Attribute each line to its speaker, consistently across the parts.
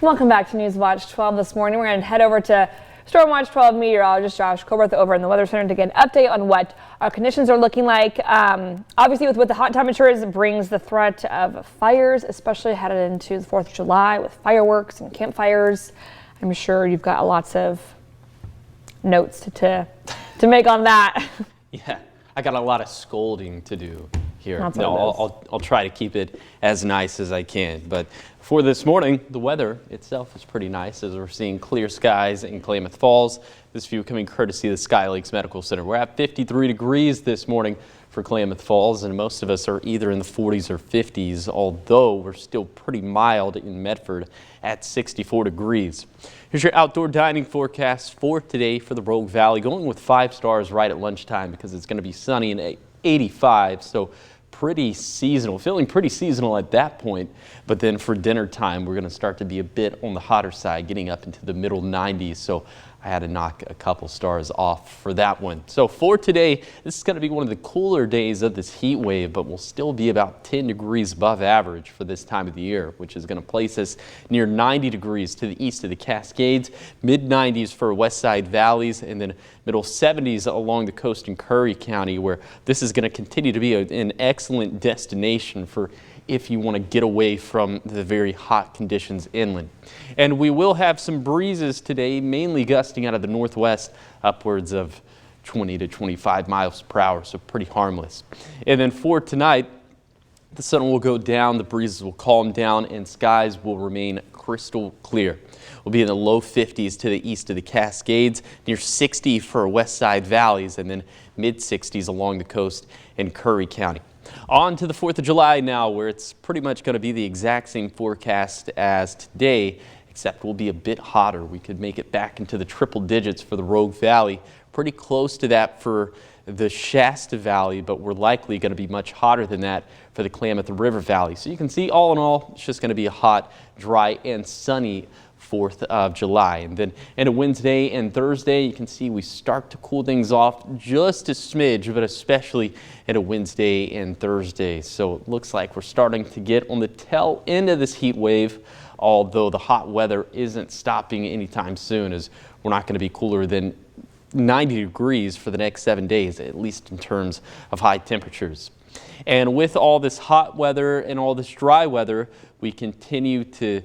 Speaker 1: Welcome back to News Watch 12 this morning. We're going to head over to Storm Watch 12 meteorologist Josh Colbert over in the Weather Center to get an update on what our conditions are looking like. Obviously, with the hot temperatures, it brings the threat of fires, especially headed into the 4th of July with fireworks and campfires. I'm sure you've got lots of notes to make on that.
Speaker 2: Yeah, I got a lot of scolding to do here.
Speaker 1: That's
Speaker 2: No, I'll try to keep it as nice as I can. But for this morning, the weather itself is pretty nice as we're seeing clear skies in Klamath Falls. This view coming courtesy of the Sky Lakes Medical Center. We're at 53 degrees this morning for Klamath Falls, and most of us are either in the 40s or 50s, although we're still pretty mild in Medford at 64 degrees. Here's your outdoor dining forecast for today for the Rogue Valley, going with 5 stars right at lunchtime because it's going to be sunny and 85, so pretty seasonal, feeling pretty seasonal at that point. But then for dinner time, we're going to start to be a bit on the hotter side, getting up into the middle 90s. So I had to knock a couple stars off for that one. So for today, this is going to be one of the cooler days of this heat wave, but we'll still be about 10 degrees above average for this time of the year, which is going to place us near 90 degrees to the east of the Cascades, mid 90s for west side valleys, and then middle 70s along the coast in Curry County, where this is going to continue to be an excellent destination for if you want to get away from the very hot conditions inland. And we will have some breezes today, mainly gusting out of the northwest, upwards of 20 to 25 miles per hour, so pretty harmless. And then for tonight, the sun will go down, the breezes will calm down, and skies will remain crystal clear. We'll be in the low 50s to the east of the Cascades, near 60 for west side valleys, and then mid 60s along the coast in Curry County. On to the 4th of July now, where it's pretty much going to be the exact same forecast as today, except we'll be a bit hotter. We could make it back into the triple digits for the Rogue Valley, pretty close to that for the Shasta Valley, but we're likely going to be much hotter than that for the Klamath River Valley. So you can see, all in all, it's just going to be a hot, dry, and sunny 4th of July. And then into Wednesday and Thursday, you can see we start to cool things off just a smidge, but especially into Wednesday and Thursday. So it looks like we're starting to get on the tail end of this heat wave, although the hot weather isn't stopping anytime soon, as we're not going to be cooler than 90 degrees for the next 7 days, at least in terms of high temperatures. And with all this hot weather and all this dry weather, we continue to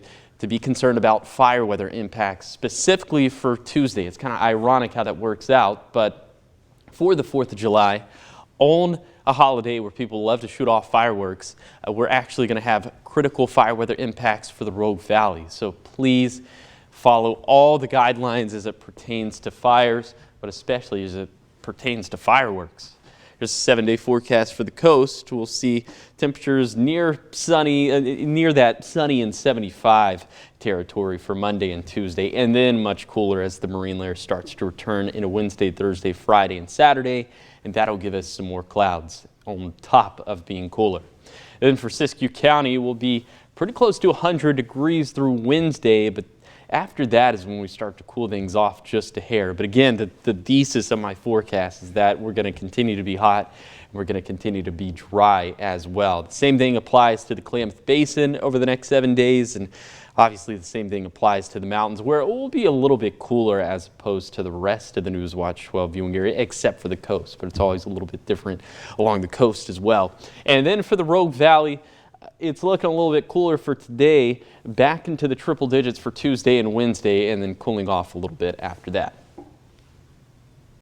Speaker 2: be concerned about fire weather impacts, specifically for Tuesday. It's kind of ironic how that works out, but for the 4th of July, on a holiday where people love to shoot off fireworks, we're actually going to have critical fire weather impacts for the Rogue Valley. So please follow all the guidelines as it pertains to fires, but especially as it pertains to fireworks. Here's a 7-day forecast for the coast. We'll see temperatures near that sunny and 75 territory for Monday and Tuesday, and then much cooler as the marine layer starts to return into Wednesday, Thursday, Friday, and Saturday, and that'll give us some more clouds on top of being cooler. And then for Siskiyou County, we'll be pretty close to 100 degrees through Wednesday, but after that is when we start to cool things off just a hair. But again, the thesis of my forecast is that we're going to continue to be hot and we're going to continue to be dry as well. The same thing applies to the Klamath Basin over the next 7 days, and obviously the same thing applies to the mountains, where it will be a little bit cooler as opposed to the rest of the News Watch 12 viewing area, except for the coast, but it's always a little bit different along the coast as well. And then for the Rogue Valley, it's looking a little bit cooler for today, back into the triple digits for Tuesday and Wednesday, and then cooling off a little bit after that.